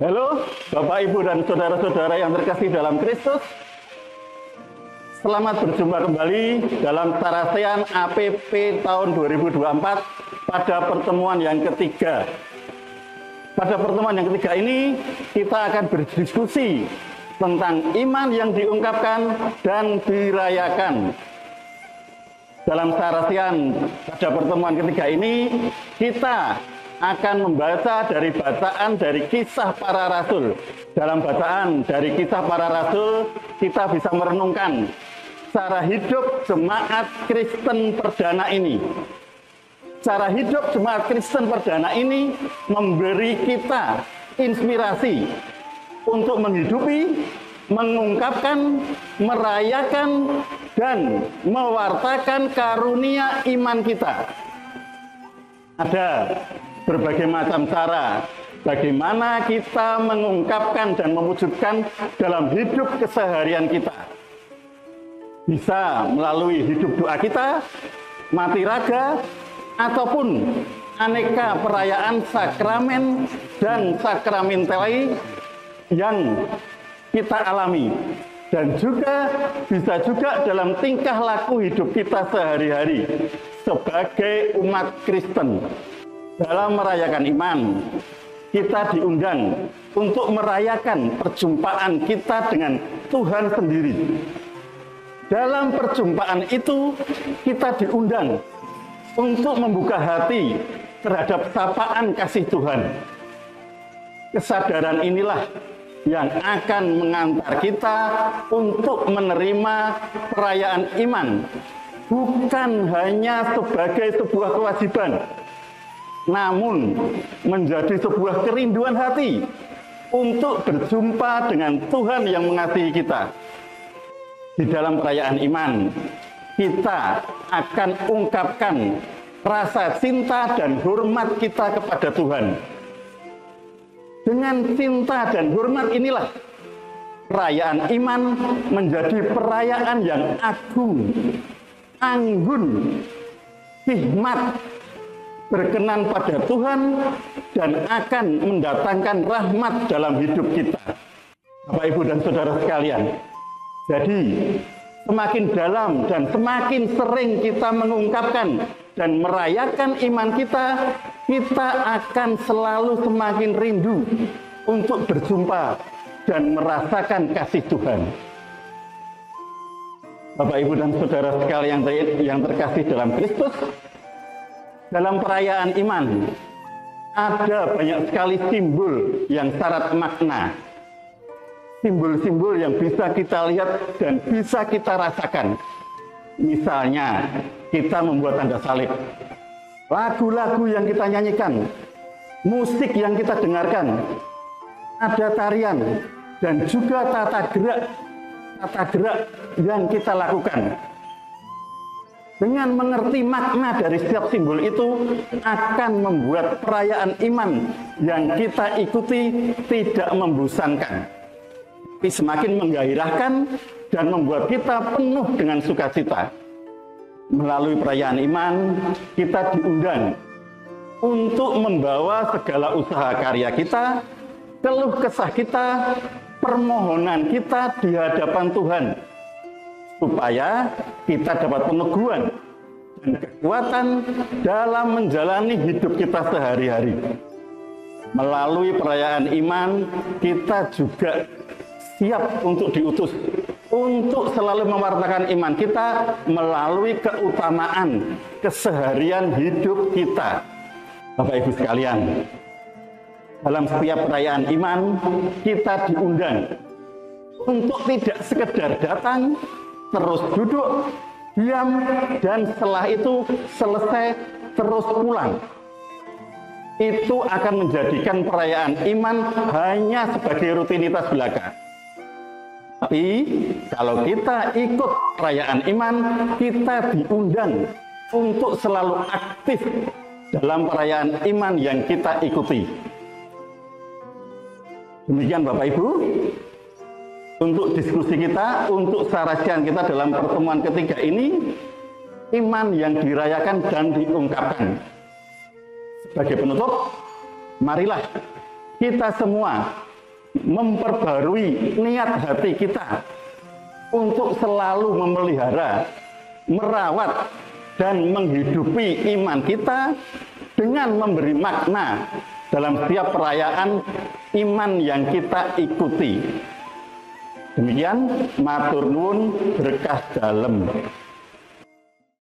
Halo Bapak, Ibu, dan saudara-saudara yang terkasih dalam Kristus. Selamat berjumpa kembali dalam Tarasean APP tahun 2024 pada pertemuan yang ketiga. Pada pertemuan yang ketiga ini kita akan berdiskusi tentang iman yang diungkapkan dan dirayakan. Dalam Tarasean pada pertemuan ketiga ini kita akan membaca dari bacaan dari Kisah Para Rasul. Dalam bacaan dari Kisah Para Rasul, kita bisa merenungkan cara hidup jemaat Kristen perdana ini. Cara hidup jemaat Kristen perdana ini memberi kita inspirasi untuk menghidupi, mengungkapkan, merayakan, dan mewartakan karunia iman kita. Ada berbagai macam cara bagaimana kita mengungkapkan dan mewujudkan dalam hidup keseharian kita. Bisa melalui hidup doa kita, mati raga, ataupun aneka perayaan sakramen dan sakramental yang kita alami. Dan juga bisa juga dalam tingkah laku hidup kita sehari-hari sebagai umat Kristen. Dalam merayakan iman, kita diundang untuk merayakan perjumpaan kita dengan Tuhan sendiri. Dalam perjumpaan itu, kita diundang untuk membuka hati terhadap sapaan kasih Tuhan. Kesadaran inilah yang akan mengantar kita untuk menerima perayaan iman, bukan hanya sebagai sebuah kewajiban, namun menjadi sebuah kerinduan hati untuk berjumpa dengan Tuhan yang mengasihi kita. Di dalam perayaan iman, kita akan ungkapkan rasa cinta dan hormat kita kepada Tuhan. Dengan cinta dan hormat inilah perayaan iman menjadi perayaan yang agung, anggun, hikmat, berkenan pada Tuhan, dan akan mendatangkan rahmat dalam hidup kita. Bapak, Ibu, dan saudara sekalian, jadi semakin dalam dan semakin sering kita mengungkapkan dan merayakan iman kita, kita akan selalu semakin rindu untuk berjumpa dan merasakan kasih Tuhan. Bapak, Ibu, dan saudara sekalian yang terkasih dalam Kristus, dalam perayaan iman, ada banyak sekali simbol yang syarat makna. Simbol-simbol yang bisa kita lihat dan bisa kita rasakan. Misalnya, kita membuat tanda salib. Lagu-lagu yang kita nyanyikan, musik yang kita dengarkan, ada tarian, dan juga tata gerak yang kita lakukan. Dengan mengerti makna dari setiap simbol itu akan membuat perayaan iman yang kita ikuti tidak membosankan, tapi semakin menggairahkan dan membuat kita penuh dengan sukacita. Melalui perayaan iman, kita diundang untuk membawa segala usaha karya kita, keluh kesah kita, permohonan kita di hadapan Tuhan, supaya kita dapat peneguhan dan kekuatan dalam menjalani hidup kita sehari-hari. Melalui perayaan iman, kita juga siap untuk diutus, untuk selalu mewartakan iman kita melalui keutamaan keseharian hidup kita. Bapak, Ibu sekalian, dalam setiap perayaan iman, kita diundang untuk tidak sekedar datang, terus duduk, diam, dan setelah itu selesai terus pulang. Itu akan menjadikan perayaan iman hanya sebagai rutinitas belaka. Tapi kalau kita ikut perayaan iman, kita diundang untuk selalu aktif dalam perayaan iman yang kita ikuti. Demikian Bapak, Ibu, untuk diskusi kita, untuk sarajan kita dalam pertemuan ketiga ini, iman yang dirayakan dan diungkapkan. Sebagai penutup, marilah kita semua memperbarui niat hati kita untuk selalu memelihara, merawat, dan menghidupi iman kita dengan memberi makna dalam setiap perayaan iman yang kita ikuti. Demikian, matur nuwun, berkah dalem.